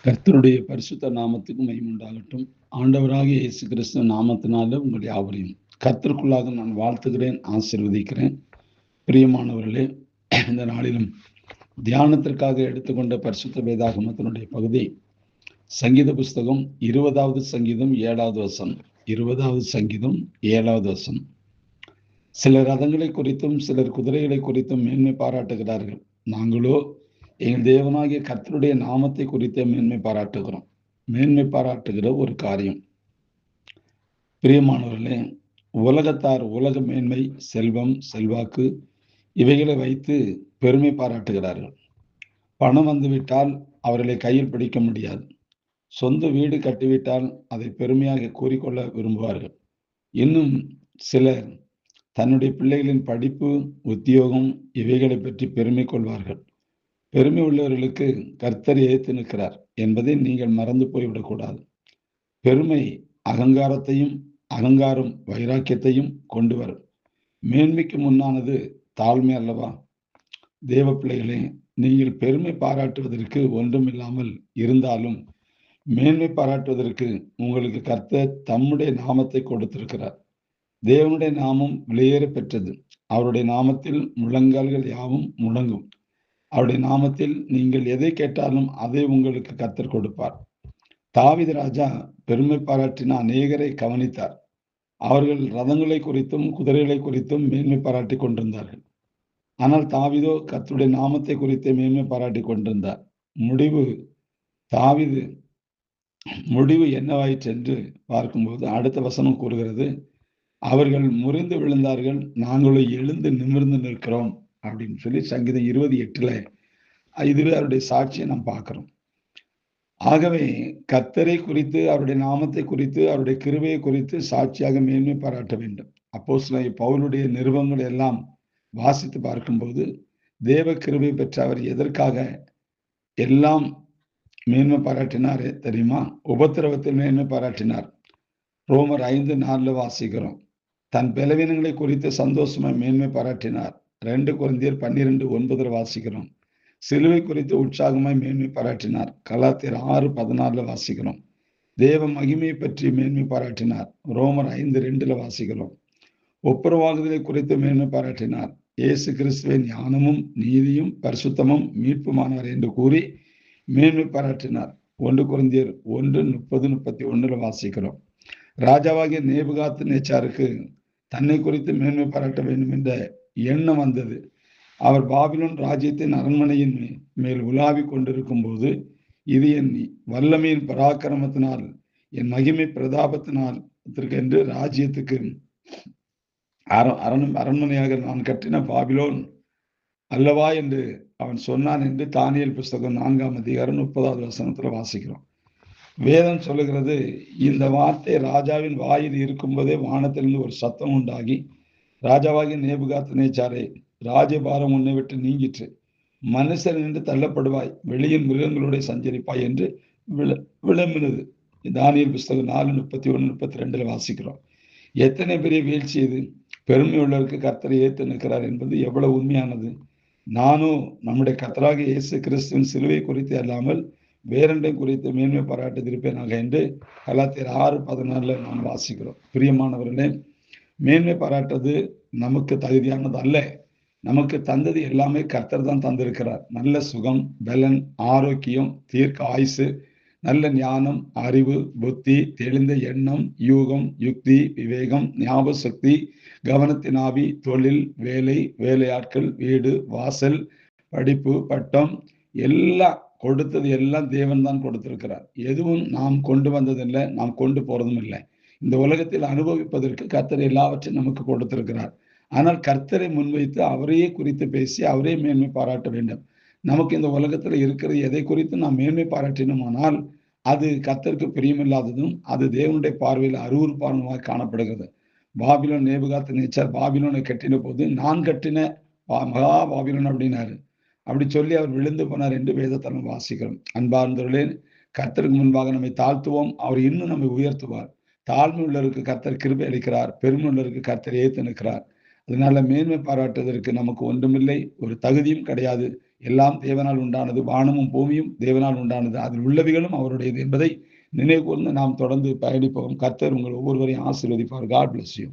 கர்த்தருடைய பரிசுத்த நாமத்துக்கு மகிமை உண்டாகட்டும். ஆண்டவராகிய இயேசு கிறிஸ்து நாமத்தினால உங்கள் யாவரையும் கர்த்தருக்குள்ளாக நான் வாழ்த்துகிறேன், ஆசீர்வதிக்கிறேன். பிரியமானவர்களே, இந்த நாளிலும் தியானத்திற்காக எடுத்துக்கொண்ட பரிசுத்த வேதாகமத்தினுடைய பகுதி சங்கீத புஸ்தகம் 20வது சங்கீதம் 7வது வசனம். 20வது சங்கீதம் 7வது வசனம். சிலர் ரதங்களை குறித்தும் சிலர் குதிரைகளை குறித்தும் மேன்மை பாராட்டுகிறார்கள். நாங்களோ எங்கள் தேவனாகிய கர்த்தருடைய நாமத்தை குறித்தே மேன்மை பாராட்டுகிறோம். மேன்மை பாராட்டுகிற ஒரு காரியம். பிரியமானவர்களே, உலகத்தார் உலக மேன்மை, செல்வம், செல்வாக்கு இவைகளை வைத்து பெருமை பாராட்டுகிறார்கள். பணம் வந்துவிட்டால் அவர்களை கையில் பிடிக்க முடியாது. சொந்த வீடு கட்டிவிட்டால் அதை பெருமையாக கூறிக்கொள்ள விரும்புவார்கள். இன்னும் சிலர் தன்னுடைய பிள்ளைகளின் படிப்பு, உத்தியோகம் இவைகளை பற்றி பெருமை கொள்வார்கள். பெருமை உள்ளவர்களுக்கு கர்த்தர் ஏத்து நிற்கிறார் என்பதை நீங்கள் மறந்து போய்விடக்கூடாது. பெருமை அகங்காரம் வைராக்கியத்தையும் கொண்டு வரும். மேன்மைக்கு முன்னானது தாழ்மை அல்லவா? தேவ பிள்ளைகளே, நீங்கள் பெருமை பாராட்டுவதற்கு ஒன்றுமில்லாமல் இருந்தாலும் மேன்மை பாராட்டுவதற்கு உங்களுக்கு கர்த்தர் தம்முடைய நாமத்தை கொடுத்திருக்கிறார். தேவனுடைய நாமம் விலையேற பெற்றது. அவருடைய நாமத்தில் முழங்கால்கள் யாவும் முழங்கும். அவருடைய நாமத்தில் நீங்கள் எதை கேட்டாலும் அதை உங்களுக்கு கர்த்தர் கொடுப்பார். தாவீது ராஜா பெருமை பாராட்டின அநேகரை கவனித்தார். அவர்கள் ரதங்களை குறித்தும் குதிரைகளை குறித்தும் மேன்மை பாராட்டி கொண்டிருந்தார்கள். ஆனால் தாவீதோ கர்த்தருடைய நாமத்தை குறித்து மேன்மை பாராட்டி கொண்டிருந்தார். முடிவு என்னவாயிற்று என்று பார்க்கும்போது அடுத்த வசனம் கூறுகிறது, அவர்கள் முறிந்து விழுந்தார்கள், நாங்களும் எழுந்து நிமிர்ந்து நிற்கிறோம் அப்படின்னு சொல்லி சங்கீதம் 28ல இதுவே அவருடைய சாட்சியை நாம் பார்க்கிறோம். ஆகவே கர்த்தரை குறித்து, அவருடைய நாமத்தை குறித்து, அவருடைய கிருபையை குறித்து சாட்சியாக மேன்மை பாராட்ட வேண்டும். அப்போஸ்தலனாகிய பவுலுடைய நிருபங்களை எல்லாம் வாசித்து பார்க்கும்போது தேவ கிருபை பெற்ற அவர் எதற்காக எல்லாம் மேன்மை பாராட்டினார் தெரியுமா? உபத்திரவத்தில் மேன்மை பாராட்டினார். ரோமர் 5:4 வாசிக்கிறோம். தன் பலவீனங்களை குறித்து சந்தோஷமாய் மேன்மை பாராட்டினார். 2 கொரிந்தியர் 12:9 வாசிக்கிறோம். சிலுவை குறித்து உற்சாகமாய் மேன்மை பாராட்டினார். கலாத்தியர் 6:14 வாசிக்கிறோம். தேவ மகிமையை பற்றி மேன்மை பாராட்டினார். ரோமர் 5:2 வாசிக்கிறோம். ஒப்புரவாகுதலை குறித்து மேன்மை பாராட்டினார். இயேசு கிறிஸ்துவின் ஞானமும் நீதியும் பரிசுத்தமும் மீட்புமானவர் என்று கூறி மேன்மை பாராட்டினார். 1 கொரிந்தியர் 1:30-31 வாசிக்கிறோம். ராஜாவாகிய நேபுகாத்நேச்சாருக்கு தன்னை குறித்து மேன்மை பாராட்ட வேண்டும் என்ற எண்ணம் வந்தது. அவர் பாபிலோன் ராஜ்யத்தின் அரண்மனையின் மேல் உலாவி கொண்டிருக்கும் போது, இது என் வல்லமையின் பராக்கிரமத்தினால், என் மகிமை பிரதாபத்தினால் என்று ராஜ்யத்துக்கு அரண்மனையாக நான் கட்டின பாபிலோன் அல்லவா என்று அவன் சொன்னான் என்று தானியேல் புஸ்தகம் 4ஆம் அதிகாரம் 30வது வசனத்துல வாசிக்கிறோம். வேதம் சொல்லுகிறது, இந்த வார்த்தை ராஜாவின் வாயில் இருக்கும்போதே வானத்திலிருந்து ஒரு சத்தம் உண்டாகி, ராஜாவாகிய நேபுகாத்நேச்சாரே, ராஜபாரம் உன்னை விட்டு நீங்கிற்று, மனுஷன் என்று தள்ளப்படுவாய், வெளியின் மிருகங்களோட சஞ்சரிப்பாய் என்று விளம்பினது. தானியேல் புஸ்தகம் 4:31-32 வாசிக்கிறோம். எத்தனை பெரிய வீழ்ச்சி இது! பெருமை உள்ளவருக்கு கர்த்தரை ஏத்து நிற்கிறார் என்பது எவ்வளவு உண்மையானது! நானும் நம்முடைய கர்த்தராகிய இயேசு கிறிஸ்துவின் சிலுவை குறித்து அல்லாமல் வேறெண்டை குறித்து மேன்மை பாராட்டியிருப்பேனாக என்று கலாத்தியர் 6:14 நாம் வாசிக்கிறோம். பிரியமானவர்களே, மேன்மை பாராட்டுவது நமக்கு தகுதியானது அல்ல. நமக்கு தந்தது எல்லாமே கர்த்தர் தான் தந்திருக்கிறார். நல்ல சுகம், பலன், ஆரோக்கியம், தீர்க்க ஆயுசு, நல்ல ஞானம், அறிவு, புத்தி, தெளிந்த எண்ணம், யூகம், யுக்தி, விவேகம், ஞாபக சக்தி, கவனத்தின் ஆவி, தொழில், வேலை, வேலையாட்கள், வீடு, வாசல், படிப்பு, பட்டம் எல்லாம் கொடுத்தது எல்லாம் தேவன் தான் கொடுத்திருக்கிறார். எதுவும் நாம் கொண்டு வந்ததில்லை, நாம் கொண்டு போறதும் இல்லை. இந்த உலகத்தில் அனுபவிப்பதற்கு கர்த்தர் எல்லாவற்றையும் நமக்கு கொடுத்திருக்கிறார். ஆனால் கர்த்தரை முன்வைத்து அவரையே குறித்து பேசி அவரே மேன்மை பாராட்ட வேண்டும். நமக்கு இந்த உலகத்துல இருக்கிற எதை குறித்து நாம் மேன்மை பாராட்டினோமானால் அது கர்த்தருக்கு பிரியமில்லாததும் அது தேவனுடைய பார்வையில் அருவருப்பானதுமாக காணப்படுகிறது. பாபிலோன் நேபுகாத்நேச்சார் பாபிலோனை கட்டின போது நான் கட்டின மகா பாபிலோன் அப்படின்னாரு. அப்படி சொல்லி அவர் விழுந்து போனார் என்று வேதத்தலம் வாசிக்கிறோம். அன்பார்ந்தவர்களே, கர்த்தருக்கு முன்பாக நம்மை தாழ்த்துவோம், அவர் இன்னும் நம்மை உயர்த்துவார். தாழ்மை உள்ளவருக்கு கர்த்தர் கிருபை அளிக்கிறார், பெருமை உள்ளவருக்கு கர்த்தர் ஏத்து நிற்கிறார். அதனால மேன்மை பாராட்டுவதற்கு நமக்கு ஒன்றுமில்லை, ஒரு தகுதியும் கிடையாது. எல்லாம் தேவனால் உண்டானது, வானமும் பூமியும் தேவனால் உண்டானது, அதில் உள்ளவைகளும் அவருடையது என்பதை நினைவு கூர்ந்து நாம் தொடர்ந்து பயணிப்போம். கர்த்தர் உங்கள் ஒவ்வொருவரையும் ஆசீர்வதிப்பார். God bless you.